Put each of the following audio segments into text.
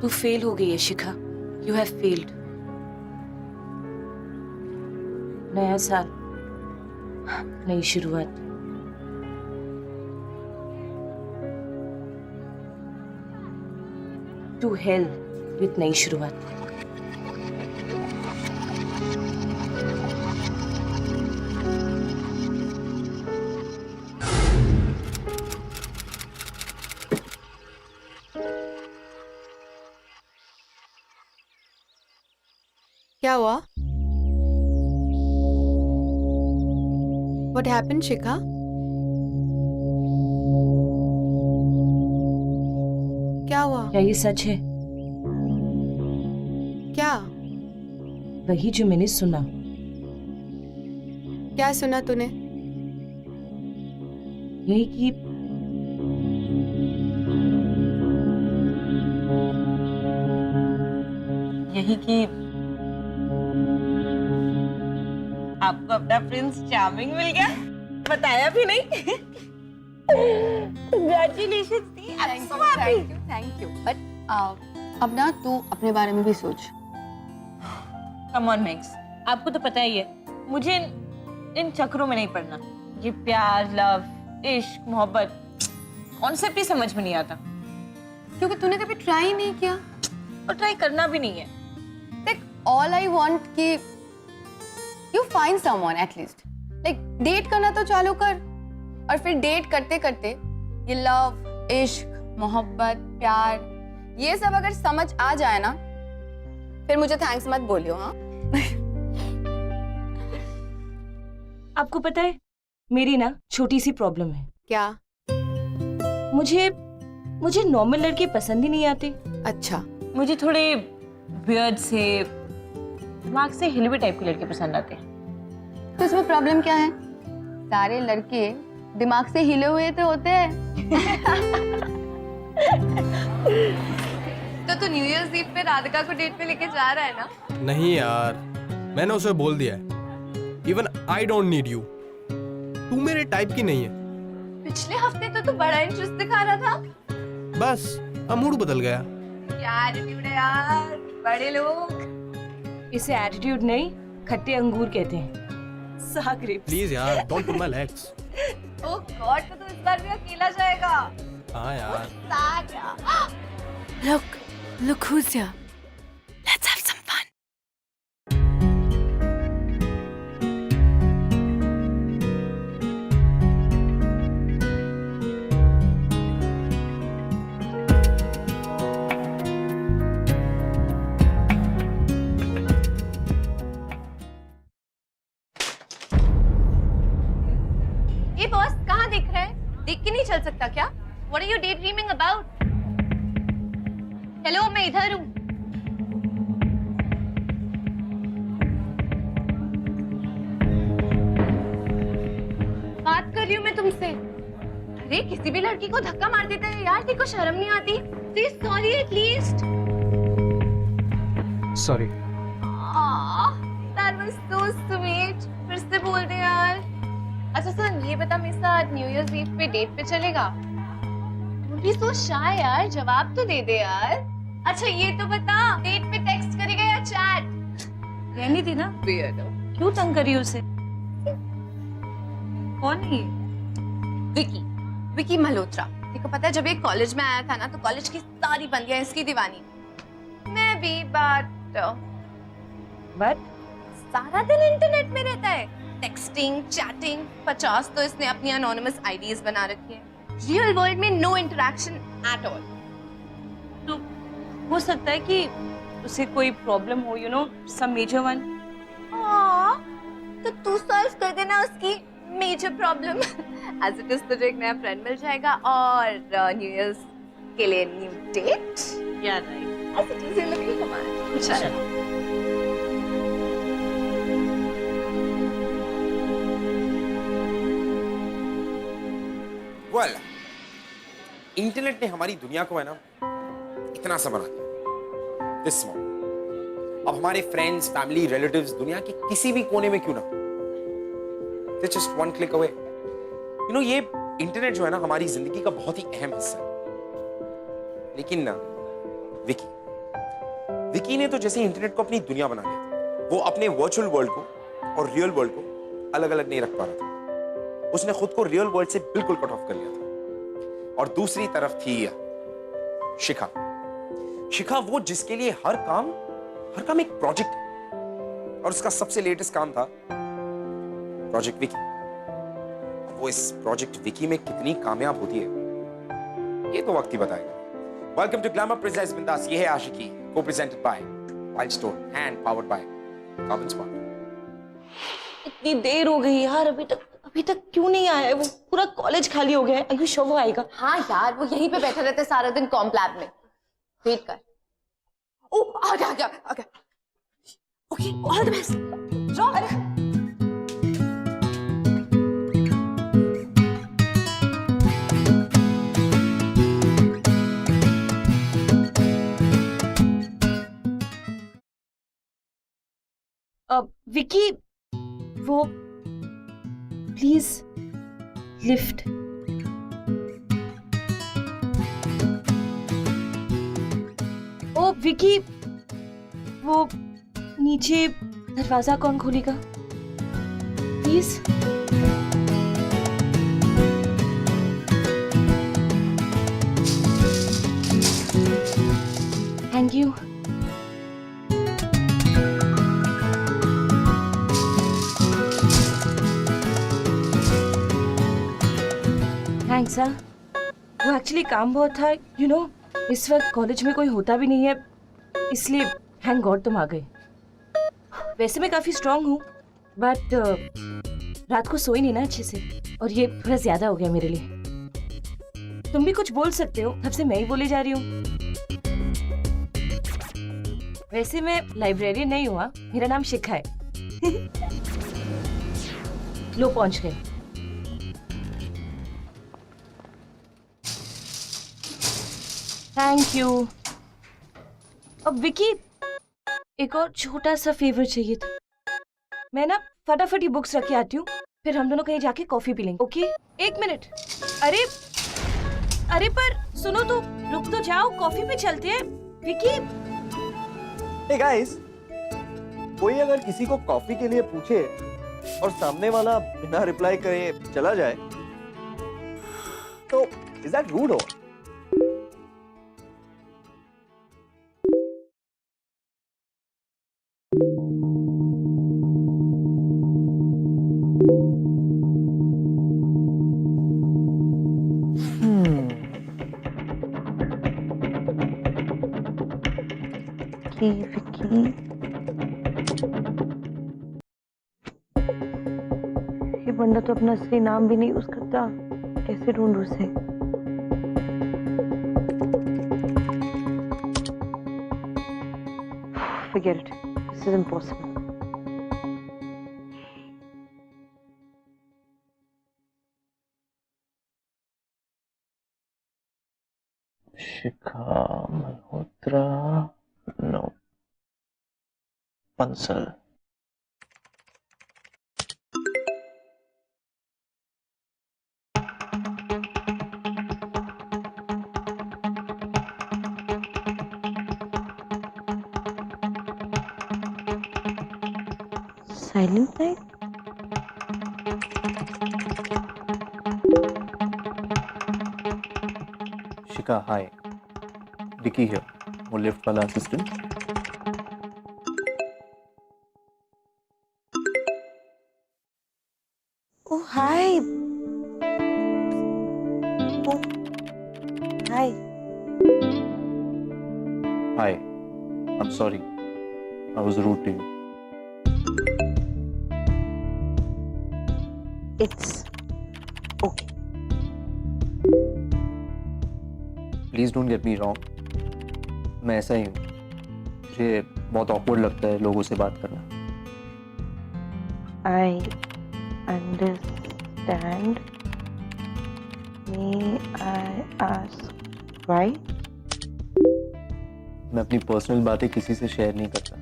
तू फेल हो गई है शिखा, यू हैव फेल्ड। नया साल, नई शुरुआत। टू हेल विथ नई शुरुआत। क्या हुआ? What happened, शिखा? क्या हुआ? क्या ये सच है? क्या? वही जो मैंने सुना। क्या सुना तूने? यही कि आपको अपना प्रिंस चार्मिंग मिल गया, बताया भी नहीं। Congratulations the, I'm so happy. Thank you. But अब ना तू अपने बारे में भी सोच। Come on Max, आपको तो पता ही है, मुझे इन चक्रों में नहीं पड़ना। ये प्यार, लव, इश्क, मोहब्बत कॉन्सेप्ट ही समझ में नहीं आता। क्योंकि तूने कभी ट्राई नहीं किया और ट्राई करना भी नहीं है। देख, all I want कि you find someone at least. Like date करना तो चालू कर, और फिर डेट करते करते ये लव, इश्क, मोहब्बत, प्यार, ये सब अगर समझ आ जाए ना, फिर मुझे थैंक्स मत बोलियो। हाँ आपको पता है मेरी ना छोटी सी प्रॉब्लम है। क्या? मुझे नॉर्मल लड़के पसंद ही नहीं आते। अच्छा, मुझे थोड़े वियर्ड से, दिमाग से हिलवे टाइप के लड़के पसंद आते हैं। तो इसमें प्रॉब्लम क्या है? सारे लड़के दिमाग से हिले हुए तो होते हैं। तो तू न्यू ईयर्स ईव पे राधिका को डेट पे लेके जा रहा है ना? नहीं यार, मैंने उसे बोल दिया है। Even I don't need you. तू मेरे टाइप की नहीं है। पिछले हफ्ते तो तू बड़ा इंटरेस्ट दिखा रहा था। बस अब मूड बदल गया। क्या एटीट्यूड है यार, बड़े लोग। इसे एटीट्यूड नहीं, खट्टे अंगूर कहते हैं। साग ग्रेप्स। प्लीज यार, don't put my legs. Oh God, तो तू इस बार भी अकेला जाएगा? हाँ यार। Look who's here. Let's have some fun. ये बॉस कहाँ दिख रहा है? देख के नहीं चल सकता क्या? What are you daydreaming about? Hello, मैं इधर हूँ। बात कर रही हूँ मैं तुमसे। अरे किसी भी लड़की को धक्का मार देता है यार, तेरे को शर्म नहीं आती? Please sorry at least. Sorry. That was so sweet. फिर से बोल दे यार। अच्छा सुन, ये बता मेरे साथ न्यू ईयर्स ईव पे डेट पे चलेगा? Don't be so shy यार, जवाब तो दे दे यार। अच्छा ये तो बता, डेट पे टेक्स्ट करेगा या चैट? रहनी थी ना, Weirdo. क्यों तंग करी उसे? कौन है ये? विकी मल्होत्रा। देखो पता है, जब ये कॉलेज में आया था ना, तो कॉलेज की सारी बंदियां इसकी दीवानी। मैं भी, बट सारा दिन इंटरनेट में रहता है, टेक्सटिंग, चैटिंग। 50 तो इसने अपनी अनोनिमस आईडीज बना रखी है। रियल वर्ल्ड में नो इंटरेक्शन एट ऑल। तो हो सकता है कि उसे कोई प्रॉब्लम हो, you know, some major one. तो तू सॉल्व कर देना उसकी major problem. As it is तुझे एक नया फ्रेंड मिल जाएगा, और न्यू ईयर्स के लिए new date. Yeah right. As it is looking कमाल। चल वेल, इंटरनेट ने हमारी दुनिया को है ना इतना सा बना दिया, दिस स्मॉल। अब हमारे फ्रेंड्स, फैमिली, रिलेटिव्स दुनिया के किसी भी कोने में क्यों ना, they just one click away. You know, ये इंटरनेट जो है ना हमारी जिंदगी का बहुत ही अहम हिस्सा है। लेकिन ना विकी, विकी ने तो जैसे इंटरनेट को अपनी दुनिया बना लिया था। वो अपने वर्चुअल वर्ल्ड को और रियल वर्ल्ड को अलग अलग नहीं रख पा रहा था। उसने खुद को रियल वर्ल्ड से बिल्कुल कट ऑफ कर लिया था। और दूसरी तरफ थी शिखा। शिखा वो जिसके लिए हर काम एक प्रोजेक्ट है। और उसका सबसे लेटेस्ट काम था प्रोजेक्ट विकी। वो इस प्रोजेक्ट विकी में कितनी कामयाब होती है ये तो वक्त ही बताएगा। वेलकम टू ग्लैमर प्रेजेंट्स बिंदास। ये है आशिकी, को presented by wild stone and powered by carbon spot. इतनी देर हो गई यार, अभी तक क्यों नहीं आया है? वो पूरा कॉलेज खाली हो गया है। आयुष वो आएगा? हाँ यार, वो यहीं पे बैठे रहते सारा दिन कॉम्प लैब में। वेट कर। ओ आ गया। Okay, all the best. अरे विकी, वो प्लीज लिफ्ट। ओ विकी, वो नीचे दरवाजा कौन खोलेगा प्लीज? Thank you. थैंक्स। वो एक्चुअली काम बहुत था, यू नो, इस वक्त कॉलेज में कोई होता भी नहीं है, इसलिए थैंक गॉड तुम आ गए। वैसे मैं काफी स्ट्रांग हूँ, बट रात को सोई नहीं ना अच्छे से, और ये थोड़ा ज्यादा हो गया मेरे लिए। तुम भी कुछ बोल सकते हो, तब से मैं ही बोले जा रही हूँ। वैसे मैं लाइब्रेरियन नहीं हुआ, मेरा नाम शिखा है। लो पहुंच गए। Thank you. अब विकी, एक और छोटा सा फेवर चाहिए था। मैं ना फटाफट ये बुक्स रख के आती हूँ, फिर हम दोनों कहीं जाके कॉफी पी लेंगे। ओके? एक मिनट। अरे पर सुनो तो, रुक तो जाओ, कॉफी पे चलते हैं। विकी। Hey guys, कोई अगर किसी को कॉफी के लिए पूछे और सामने वाला बिना रिप्लाई करे चला जाए तो is that rude or? Vicky, ये बंदा तो अपना असली नाम भी नहीं यूज करता, कैसे ढूंढूं उसे? Forget it. This is impossible. Shikha Malhotra, no, Bansal. Silent night? Shikha, hi, Vicky here, वो लिफ्ट वाला assistant. Oh, hi. Oh, hi. Hi, I'm sorry, I was rude to you. It's okay. Please don't get me wrong, मैं ऐसा ही हूँ, मुझे बहुत awkward लगता है लोगों से बात करना। I understand. May I ask why? मैं अपनी पर्सनल बातें किसी से शेयर नहीं करता।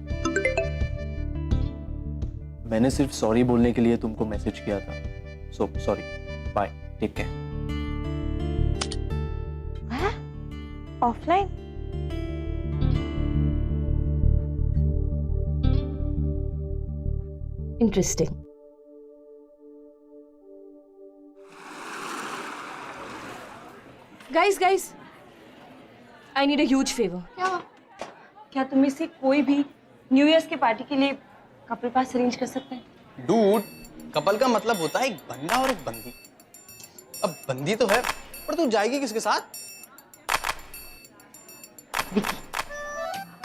मैंने सिर्फ सॉरी बोलने के लिए तुमको मैसेज किया था। So sorry, bye, take care. Offline? Interesting. Guys, I need a huge favour. क्या तुम में से कोई भी न्यू ईयर्स के पार्टी के लिए कपल पास अरेंज कर सकते हैं? डूड, कपल का मतलब होता है एक बंदा और एक बंदी। अब बंदी तो है, पर तू जाएगी किसके साथ?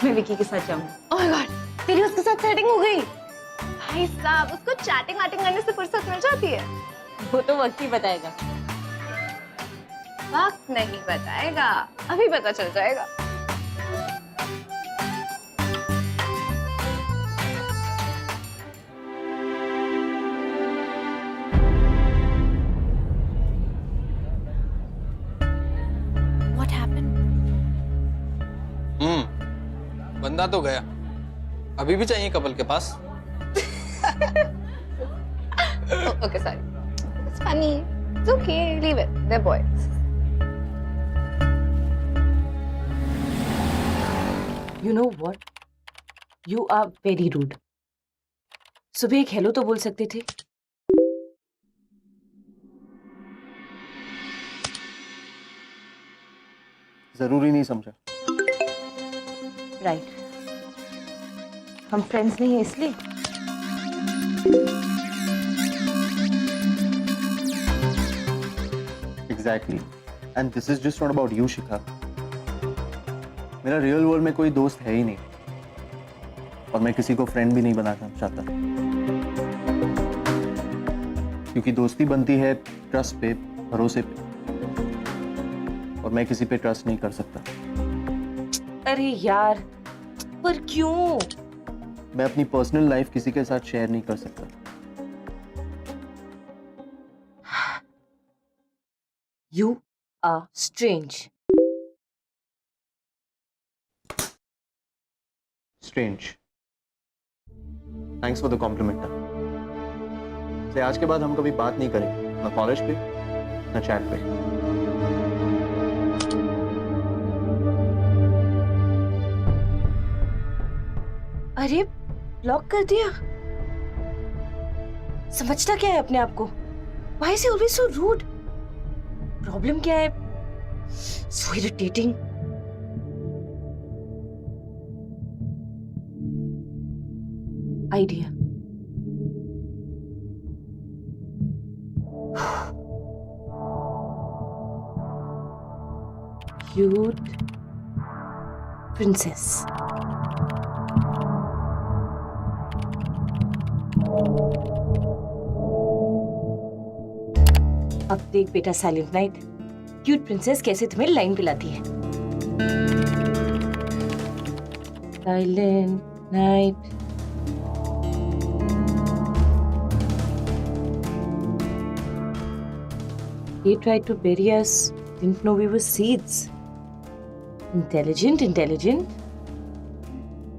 मैं विकी के साथ जाऊंगी। ओह माय गॉड, तेरी उसके साथ सेटिंग हो गई? भाई साहब, उसको चैटिंग वैटिंग करने से फुर्सत मिल जाती है। वो तो वक्त ही बताएगा। वक्त नहीं बताएगा, अभी पता चल जाएगा। What happened? बंदा तो गया, अभी भी चाहिए कपल के पास। Oh, okay, sorry. It's funny. It's okay. Leave it. They're boys. You know what? You are very rude. सुबह एक हेलो तो बोल सकते थे। जरूरी नहीं समझा। राइट, हम फ्रेंड्स नहीं हैं इसलिए। Exactly, and this is just not about you Shikha. मेरा रियल वर्ल्ड में कोई दोस्त है ही नहीं, और मैं किसी को फ्रेंड भी नहीं बनाना चाहता, क्योंकि दोस्ती बनती है ट्रस्ट पे, भरोसे पे, और मैं किसी पे ट्रस्ट नहीं कर सकता। अरे यार, पर क्यों? मैं अपनी पर्सनल लाइफ किसी के साथ शेयर नहीं कर सकता। You are strange. Strange. Thanks for the compliment. से आज के बाद हम कभी बात नहीं करेंगे, ना कॉलेज पे, ना चैट पे। अरे ब्लॉक कर दिया? समझता क्या है अपने आप को? Why is he always so rude? Problem क्या है? So irritating. Idea. Cute princess. अब देख बेटा साइलेंट नाइट, क्यूट प्रिंसेस कैसे तुम्हें लाइन पिलाती है। Silent night. They tried to bury us, didn't know we were seeds. Intelligent.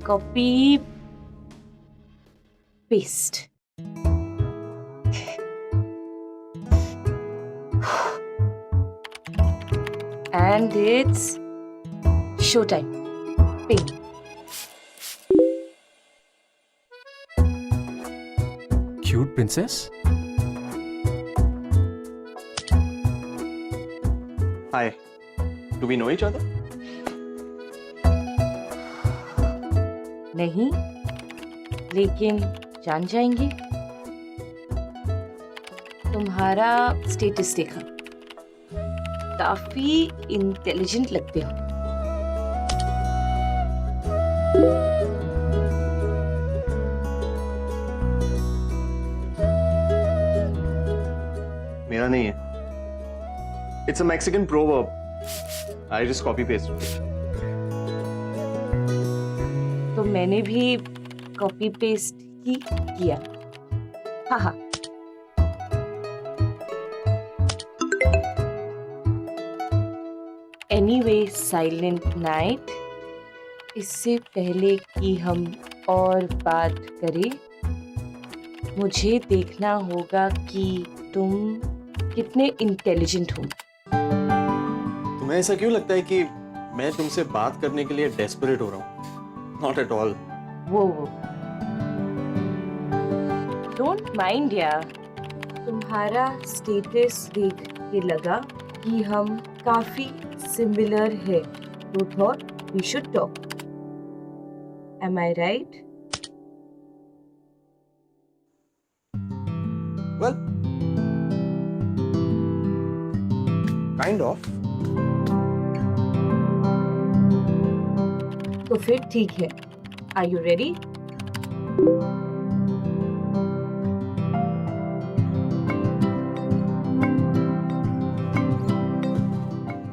Copy, paste. And it's showtime. Ping. Cute princess? Hi. Do we know each other? नहीं, लेकिन जान जाएंगे। तुम्हारा status देखा, काफी इंटेलिजेंट लगते हो। मेरा नहीं है। It's a Mexican proverb. I just copy pasted it. तो मैंने भी कॉपी पेस्ट ही किया। हाँ। Anyway, साइलेंट नाइट, इससे पहले कि हम और बात करें, मुझे देखना होगा कि तुम कितने इंटेलिजेंट हो। तुम्हें ऐसा क्यों लगता है कि मैं तुमसे बात करने के लिए डेस्परेट हो रहा हूँ? Not at all. वो डोंट माइंड यार, तुम्हारा स्टेटस देख के लगा कि हम काफी सिमिलर है, तो thought we should talk. Am I right? Well, kind of. तो फिर ठीक है। Are you ready?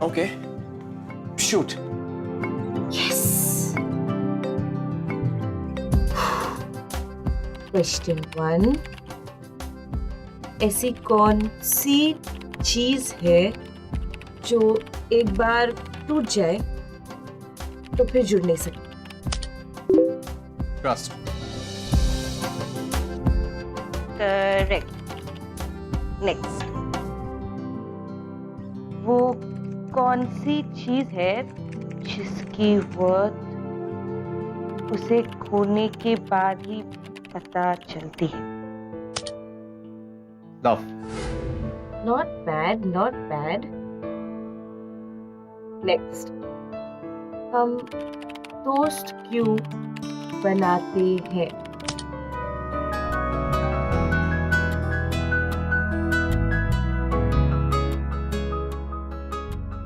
Okay. Shoot. Question 1, ऐसी कौन सी चीज है जो एक बार टूट जाए तो फिर जुड़ नहीं सकती? ट्रस्ट। करेक्ट। नेक्स्ट, वो कौन सी चीज है जिसकी वर्थ उसे खोने के बाद ही पता चलती है? Love. Not bad, not bad. Next, हम टोस्ट क्यों बनाते हैं?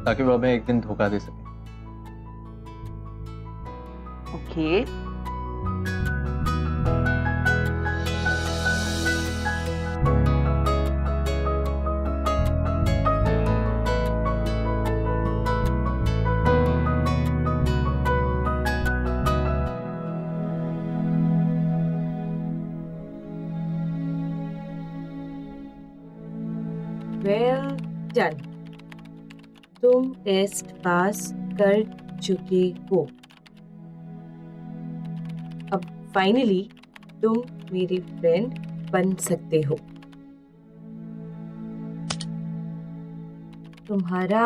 ताकि वो हमें एक दिन धोखा दे सके। ओके। वेल डन, तुम टेस्ट पास कर चुके हो। अब फाइनली तुम मेरी फ्रेंड बन सकते हो। तुम्हारा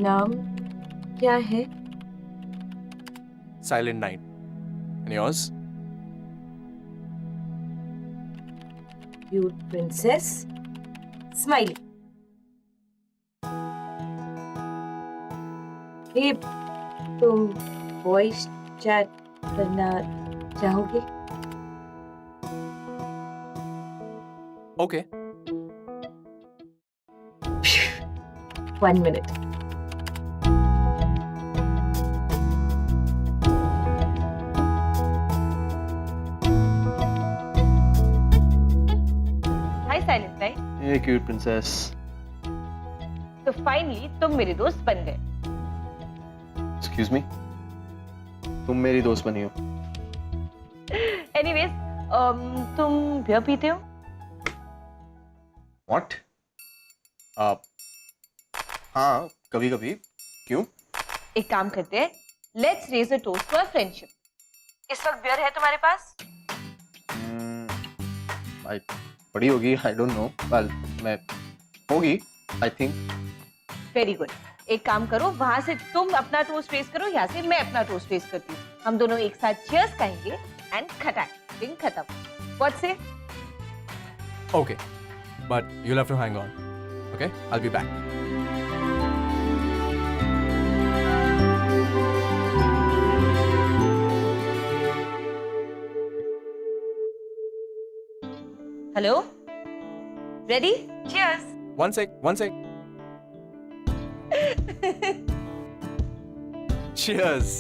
नाम क्या है? Silent Night. And yours? Cute princess smiley. Hey, तुम वॉइस चैट करना चाहोगे? Okay. 1 minute. Hi silent night. ये क्यूट प्रिंसेस। तो फाइनली तुम मेरे दोस्त बन गए। एक्सक्यूज मी, तुम मेरी दोस्त बनी हो। एनीवेज, तुम बियर पीते हो? व्हाट? हाँ, कभी कभी। क्यों? एक काम करते हैं, let's raise a toast to our friendship. इस वक्त बियर है तुम्हारे पास? आई पड़ी होगी, आई डोंट नो। वेल, मैं होगी, आई थिंक। Very good. एक काम करो, वहां से तुम अपना टोस्ट रेस करो, यहाँ से मैं अपना टोस्ट रेस करती हूँ। हम दोनों एक साथ चीयर्स कहेंगे एंड खटाक ड्रिंक खत्म। व्हाट से? Okay. But you'll have to hang on. Okay? I'll be back. Hello, ready? Cheers. One sec. Cheers.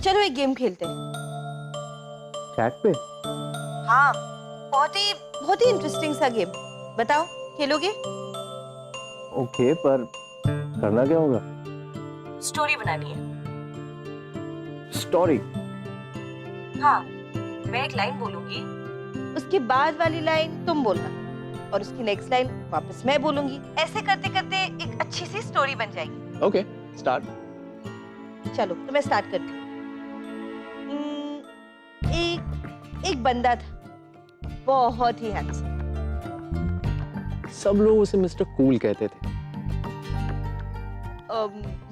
चलो एक गेम खेलते हैं। चैट पे? हाँ, बहुत ही इंटरेस्टिंग सा गेम। बताओ, खेलोगे? ओके, पर करना क्या होगा? स्टोरी बनानी है। स्टोरी? हाँ, मैं एक लाइन बोलूंगी, उसके बाद वाली लाइन तुम बोलना और उसकी नेक्स्ट लाइन वापस मैं बोलूंगी। ऐसे करते करते एक अच्छी सी स्टोरी बन जाएगी। Okay, start. चलो तो मैं स्टार्ट करती हूँ। एक बंदा था, बहुत ही हैंडसम। सब लोग उसे मिस्टर कूल कहते थे।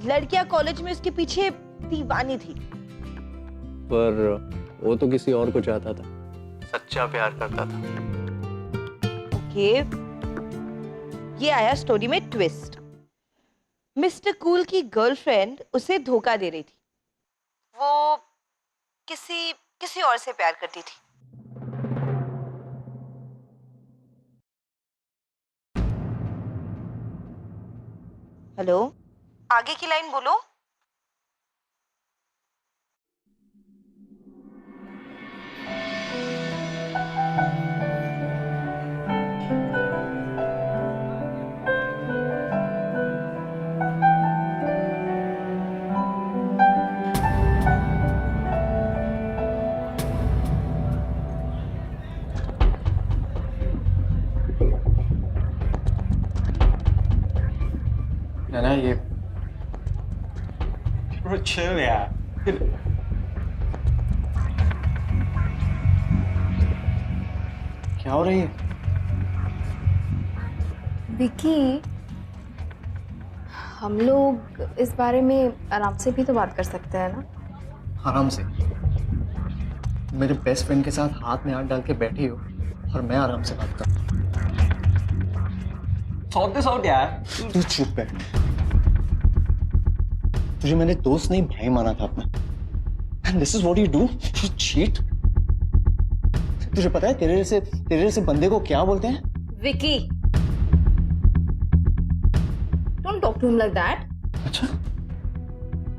लड़कियां कॉलेज में उसके पीछे दीवानी थी। पर वो तो किसी और को चाहता था, सच्चा प्यार करता था। ओके, ये आया स्टोरी में ट्विस्ट। मिस्टर कूल की गर्लफ्रेंड उसे धोखा दे रही थी। वो किसी और से प्यार करती थी। हेलो, आगे की लाइन बोलो। ना ये chill यार। क्या हो रही है? विकी, हम लोग इस बारे में आराम से भी तो बात कर सकते हैं ना? आराम से? मेरे बेस्ट फ्रेंड के साथ हाथ में हाथ डाल के बैठी हो और मैं आराम से बात कर। Sort this out यार। तू चुप बैठ। तुझे मैंने दोस्त नहीं भाई माना था अपना। And this is what you do? You cheat? तुझे पता है तेरे जैसे बंदे को क्या बोलते हैं? Vicky, don't talk to him like that. अच्छा,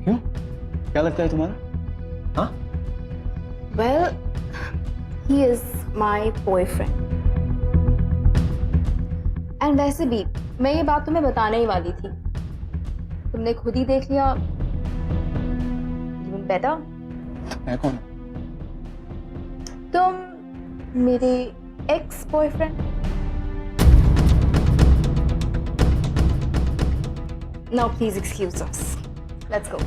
क्यों? क्या लगता है तुम्हारा? हाँ? Well, he is my boyfriend. And वैसे भी मैं ये बात तुम्हें बताने ही वाली थी, तुमने खुद ही देख लिया। Even better. मैं कौन? तुम मेरे ex boyfriend. Now please excuse us. Let's go.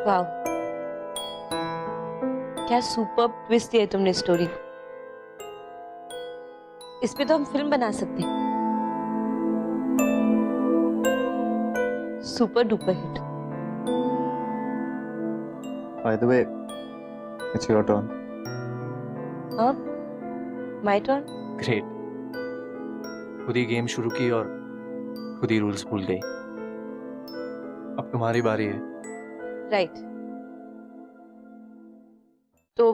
वाह, क्या सुपर ट्विस्ट दिया तुमने स्टोरी को। इस पे तो हम फिल्म बना सकते हैं। Super duper hit. By the way, it's your turn. हाँ, माय टर्न। ग्रेट। खुद ही गेम शुरू की और खुद ही रूल्स भूल गई। अब तुम्हारी बारी है। राइट। तो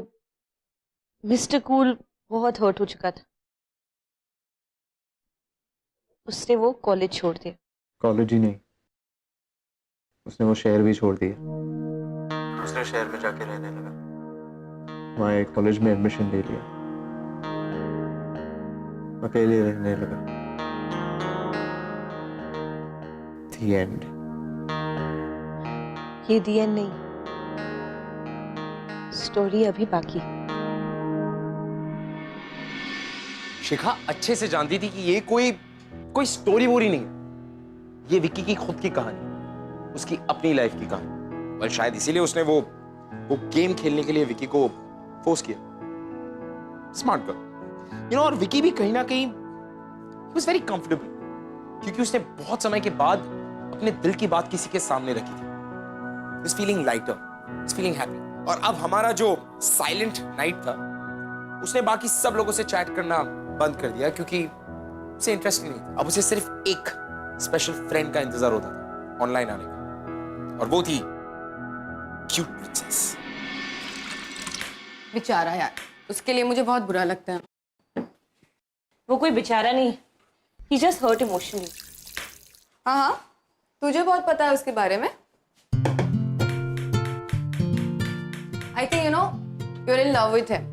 मिस्टर कूल बहुत हर्ट हो चुका था, उसने वो कॉलेज छोड़ दिया। कॉलेज ही नहीं, उसने वो शहर भी छोड़ दिया। दूसरे शहर में जाके रहने लगा। वहाँ एक कॉलेज में एडमिशन ले लिया, अकेले रहने लगा। The end. ये दी एंड नहीं, स्टोरी अभी बाकी। शिखा अच्छे से जानती थी कि ये कोई स्टोरी वोरी नहीं है। ये विक्की की खुद की कहानी, उसकी अपनी लाइफ की कहानी। और शायद इसीलिए उसने वो गेम खेलने के लिए विक्की को फोर्स किया। स्मार्ट गर्ल, और विक्की भी कहीं ना कहीं he was very comfortable, क्योंकि उसने बहुत समय के बाद अपने दिल की बात किसी के सामने रखी थी। He was feeling lighter, he was feeling happy. और अब हमारा जो साइलेंट नाइट था, उसने बाकी सब लोगों से चैट करना बंद कर दिया, क्योंकि उसे इंटरेस्ट नहीं था। अब उसे सिर्फ एक स्पेशल फ्रेंड का इंतजार होता था ऑनलाइन आने का, और वो थी क्यूट प्रिंसेस। बेचारा यार, उसके लिए मुझे बहुत बुरा लगता है। वो कोई बेचारा नहीं, He just hurt emotionally. हाँ हाँ, तुझे बहुत पता है उसके बारे में. I think you know you're in love with him.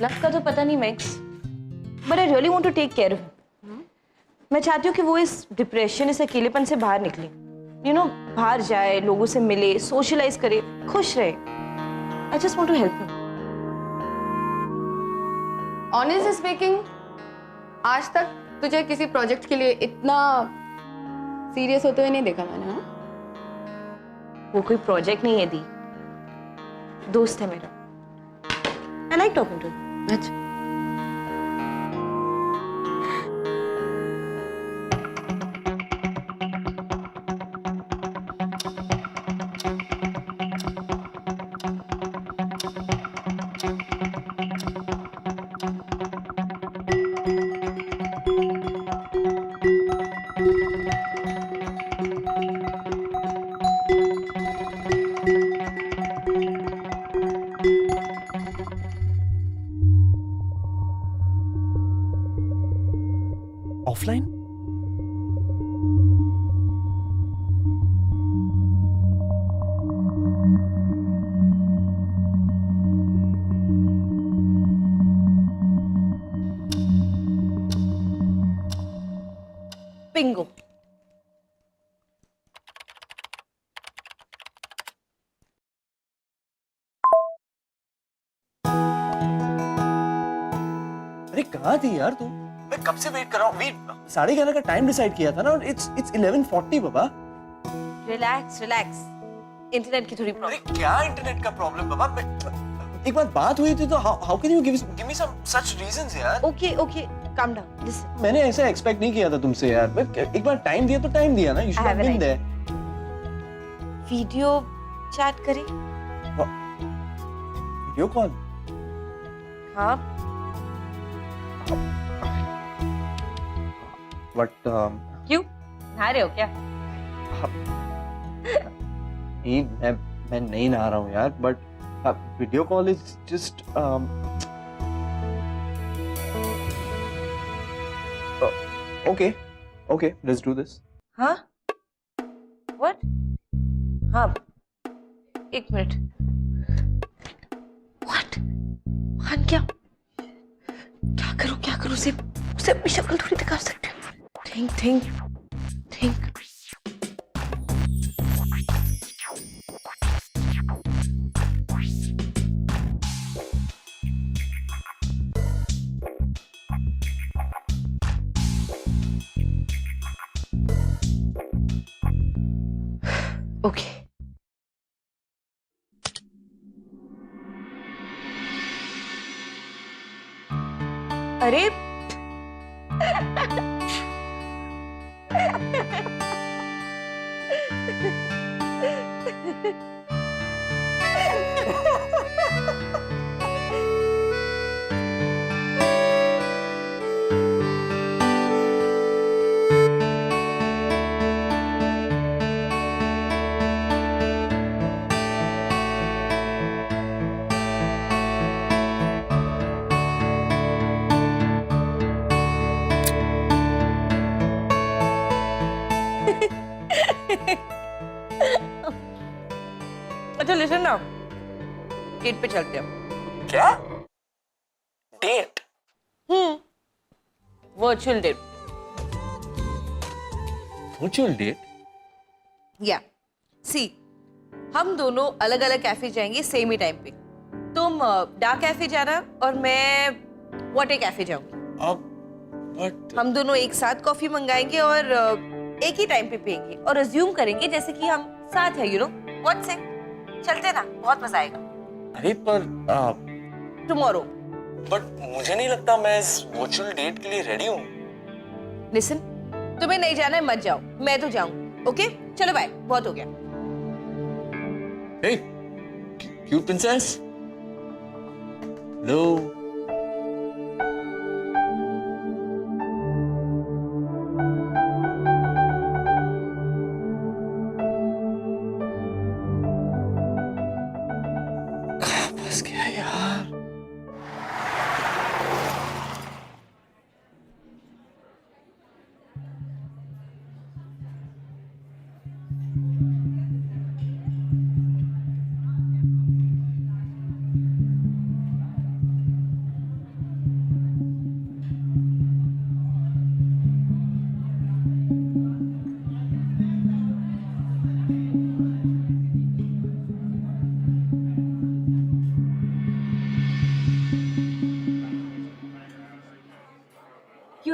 Love का तो पता नहीं Max, but I really want to take care of him. मैं चाहती हूँ कि वो इस डिप्रेशन, इस अकेलेपन से बाहर निकले. यू नो, बाहर जाए, लोगों से मिले, सोशलाइज करे, खुश रहे. I just want to help him. Honestly speaking, आज तक तुझे किसी प्रोजेक्ट के लिए इतना सीरियस होते हुए नहीं देखा मैंने. हाँ? वो कोई प्रोजेक्ट नहीं है दी, दोस्त है मेरा. I like talking to him. अच्छा. ऑफलाइन? बिंगो. अरे कहाँ थी यार तू? मैं कब से वेट कर रहा हूँ. 11:30 का टाइम डिसाइड किया था ना. It's 11:40 Baba. Relax relax. Internet की थोड़ी अरे प्रॉब्लम. क्या इंटरनेट का प्रॉब्लम बाबा? एक बार बात हुई थी तो how can you give me some such reasons यार. Okay okay, calm down. Listen. मैंने ऐसे एक्सपेक्ट नहीं किया था तुमसे यार. मैं एक बार टाइम दिया तो टाइम दिया ना. You should I have have a been there. Video chat करें? Video call? हाँ. बट क्यों, नहा रहे हो क्या? नहीं, मैं नहीं नहा रहा हूँ यार. But video call is just okay okay, let's do this. हाँ. व्हाट? हाँ, एक मिनट. व्हाट? हाँ, क्या क्या करूँ? उसे अपनी शक्ल थोड़ी दिखा सकते हैं. थिंक. ओके. अरे अच्छा लिसन ना, डेट पे चलते हैं. क्या? Date? Virtual date. Virtual date? या सी, हम दोनों अलग अलग कैफे जाएंगे सेम ही टाइम पे. तुम डार्क कैफे जाना और मैं वाटर कैफे जाऊंगी. बट हम दोनों एक साथ कॉफी मंगाएंगे और एक ही टाइम पे पियेंगे और अज्यूम करेंगे जैसे कि हम साथ है. यू नो व्हाट से? चलते ना, बहुत मजा आएगा. अरे पर टुमारो. बट मुझे नहीं लगता मैं इस वर्चुअल डेट के लिए रेडी हूँ. लिसन, तुम्हें नहीं जाना है मत जाओ, मैं तो जाऊंगी. ओके चलो बाय, बहुत हो गया. Hey, cute princess. Hello. कहाँ फंस गया यार?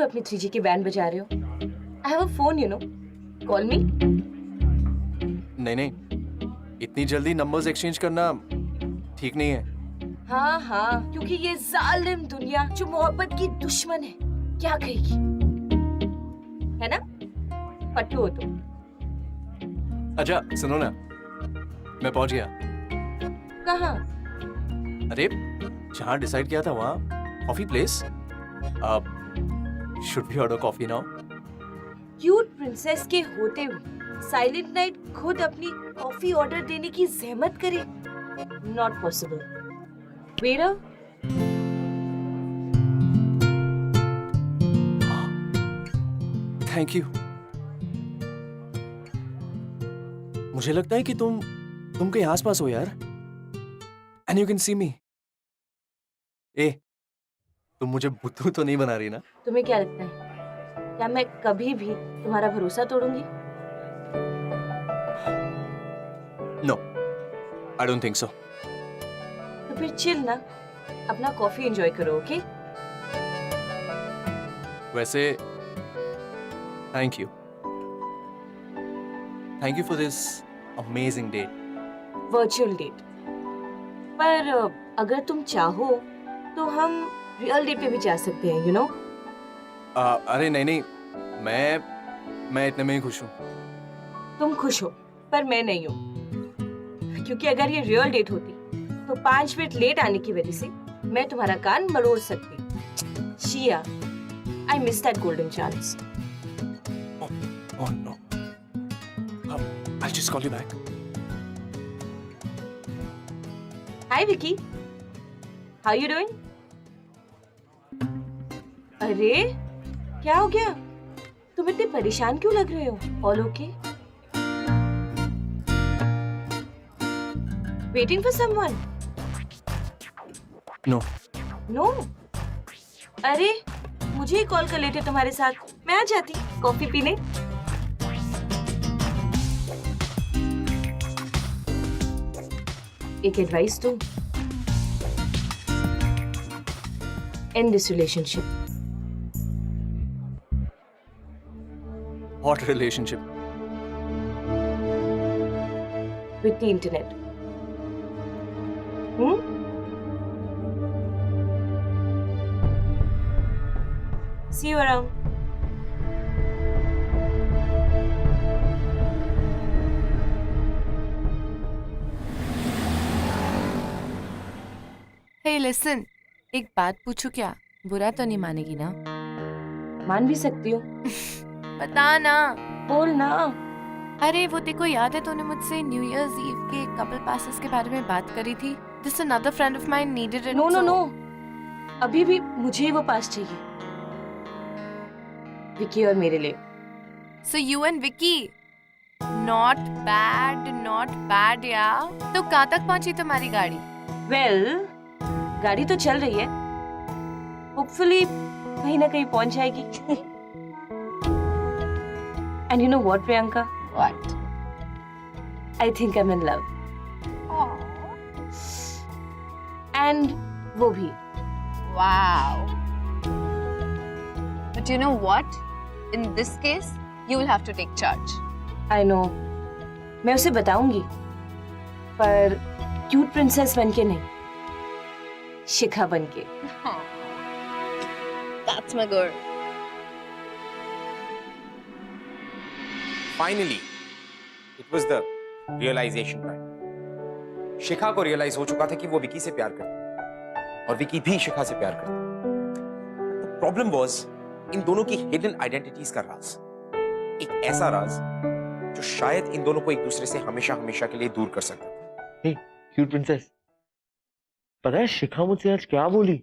क्यों अपनी 3G की बैंड बजा रहे हो? I have a phone, you know, call मी। नहीं नहीं, इतनी जल्दी नंबर्स एक्सचेंज करना ठीक नहीं है। हाँ हाँ, क्योंकि ये जालिम दुनिया जो मोहब्बत की दुश्मन है, क्या कहेगी, है ना? पट्टू हो तुम। अच्छा सुनो ना, मैं पहुंच गया। कहाँ? अरे जहाँ डिसाइड किया था वहाँ, कॉफी प्लेस। अब should we order coffee now? Cute princess के होते हुए साइलेंट नाइट खुद अपनी कॉफी ऑर्डर देने की जहमत करे? Not possible. Waiter, thank you. मुझे लगता है कि तुम कहीं आसपास हो यार। एंड यू कैन सी मी। ए, तुम मुझे बुद्धू तो नहीं बना रही ना? तुम्हें क्या लगता है, क्या मैं कभी भी तुम्हारा भरोसा तोड़ूंगी? No, I don't think so. तो फिर चिल ना, अपना कॉफी एंजॉय करो, ओके? वैसे thank you for this amazing date. Virtual date. पर अगर तुम चाहो तो हम रियल डेट पे भी जा सकते हैं, यू नो? अरे नहीं नहीं, मैं इतने में ही खुश हूँ। तुम खुश हो पर मैं नहीं हूँ, क्योंकि अगर ये रियल डेट होती तो 5 मिनट लेट आने की वजह से मैं तुम्हारा कान मरोड़ सकती। शिया, I miss that golden chance. Oh no. I'll just call you back. Hi Vicky, how you doing? अरे क्या हो गया, तुम इतने परेशान क्यों लग रहे हो? All okay? Waiting for someone? No. No? अरे मुझे ही कॉल कर लेते तुम्हारे साथ, मैं आ जाती कॉफी पीने। एक एडवाइस दूं, and this relationship. What relationship? With the internet. See you around. Hey listen, एक बात पूछूं क्या? बुरा तो नहीं मानेगी ना? मान भी सकती हूँ, बता ना। बोल ना। अरे वो देखो, याद है तूने मुझसे न्यू ईयर्स ईव के कपल पासेस के बारे में बात करी थी? This another friend of mine needed it. No no no, अभी भी मुझे ही वो पास चाहिए, विकी और मेरे लिए। So you and Vicky, not bad यार। तो कहाँ तक पहुंची तुम्हारी गाड़ी? वेल, गाड़ी तो चल रही है, होपफुली कहीं ना कहीं पहुंच जाएगी। And you know what Priyanka, What? I think I am in love. And वो भी। Wow. But you know what? In this case, you will have to take charge. I know, मैं उसे बताऊंगी, पर क्यूट प्रिंसेस बनके नहीं, शिखा बनके। That's my girl. Finally it was the realisation time. Shikha को रियलाइज हो चुका था कि वो विकी से प्यार करती और विकी भी शिखा से प्यार करती। प्रॉब्लम वाज इन दोनों की हिडन आइडेंटिटीज का राज, एक ऐसा राज जो शायद इन दोनों को एक दूसरे से हमेशा हमेशा के लिए दूर कर सकता था। हे क्यूट प्रिंसेस, पता है शिखा मुझसे आज क्या बोली?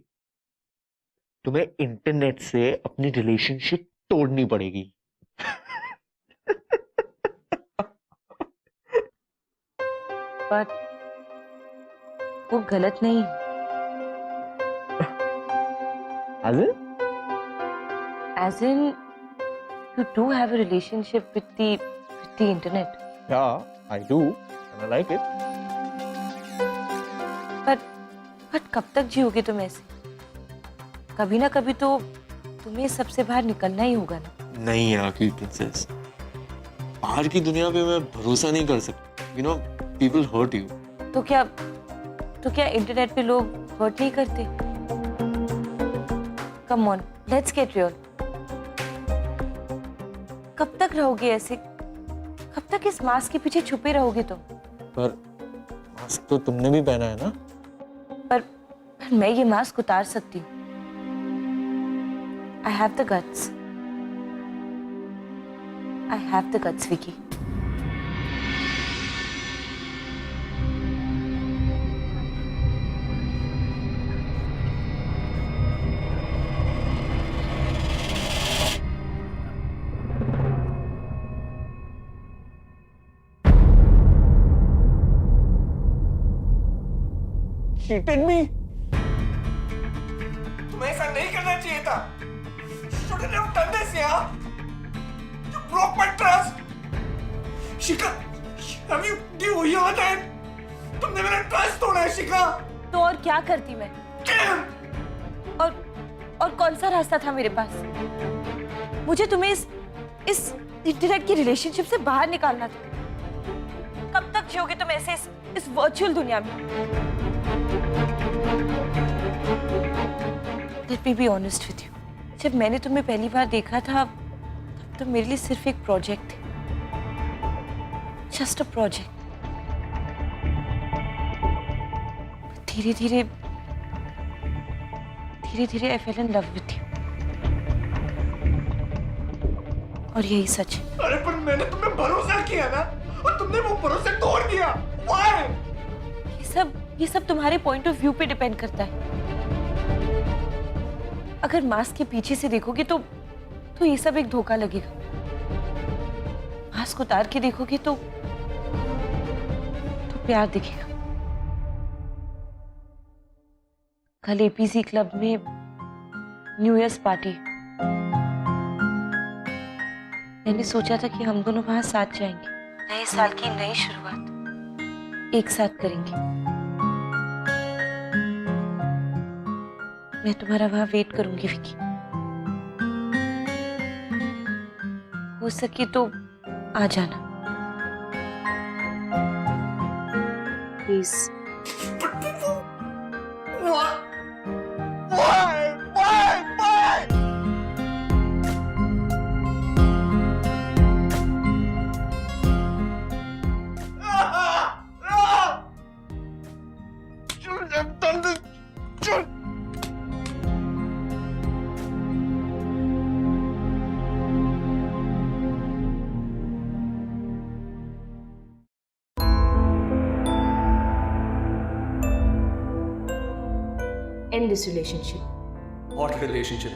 तुम्हें इंटरनेट से अपनी रिलेशनशिप तोड़नी पड़ेगी। पर वो गलत नहीं। As in, you do have a relationship with the internet. Yeah, I do, and I like it. But कब तक जियोगे तुम ऐसे? कभी ना कभी तो तुम्हें इस सबसे बाहर निकलना ही होगा ना। नहीं यार की प्रिंसेस, बाहर की दुनिया पे मैं भरोसा नहीं कर सकता। You know people hurt you. तो क्या इंटरनेट पे लोग हर्ट नहीं करते? Come on, let's get real. कब तक रहोगे ऐसे? कब तक इस मास्क के पीछे छुपे रहोगे तुम? पर मास्क तो तुमने भी पहना है ना। पर मैं ये मास्क उतार सकती हूँ। I have the guts. I have the guts, Vicky. cheated me. तुम्हें ऐसा नहीं करना चाहिए था. You shouldn't have done this, yeah. You broke my trust. Shikha, have you heard that? तुमने मेरा ट्रस्ट तोड़ा है शिखा. तो और क्या करती मैं? और कौन सा रास्ता था मेरे पास? मुझे तुम्हें इस इंटरनेट की रिलेशनशिप से बाहर निकालना था. कब तक जियोगे तुम ऐसे इस वर्चुअल दुनिया में? Let me be honest with you. जब मैंने तुम्हें पहली बार देखा था तब तो मेरे लिए सिर्फ एक प्रोजेक्ट थे. Just a project. धीरे धीरे I fell in love with you. और यही सच है. अरे पर मैंने तुम्हें भरोसा किया ना और तुमने वो भरोसा तोड़ दिया. Why? ये सब तुम्हारे पॉइंट ऑफ व्यू पे डिपेंड करता है. अगर मास्क के पीछे से देखोगे तो ये सब एक धोखा लगेगा. मास्क उतार के देखोगे तो प्यार दिखेगा. कल एपीसी क्लब में न्यू ईयर्स पार्टी. मैंने सोचा था कि हम दोनों वहां साथ जाएंगे. नए साल की नई शुरुआत एक साथ करेंगे. मैं तुम्हारा वहां वेट करूंगी विकी. हो सके तो आ जाना please. End this relationship. What relationship?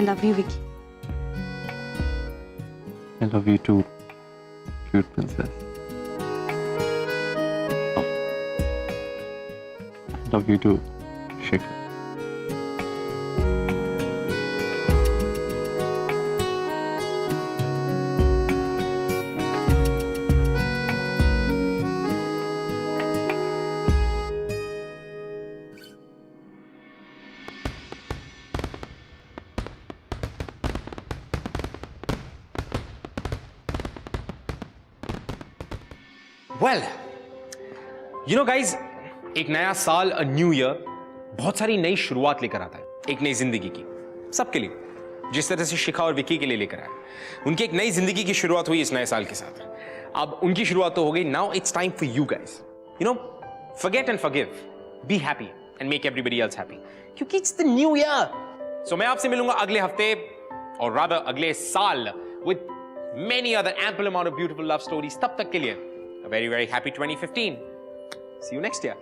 I love you Vicky. I love you too, cute princess. I love you too, Shikhar. Well you know guys, एक नया साल, अ न्यू ईयर, बहुत सारी नई शुरुआत लेकर आता है. एक नई जिंदगी की, सबके लिए, जिस तरह से शिखा और विकी के लिए लेकर आया. उनकी एक नई जिंदगी की शुरुआत हुई इस नए साल के साथ. अब उनकी शुरुआत तो हो गई. Now it's time for you guys, you know, forget and forgive, be happy and make everybody else happy, क्योंकि इट्स द न्यू ईयर. सो मैं आपसे मिलूंगा अगले हफ्ते, और रादर अगले साल, with many other ample amount of beautiful love stories. तब तक के लिए a very very happy 2015. See you next year.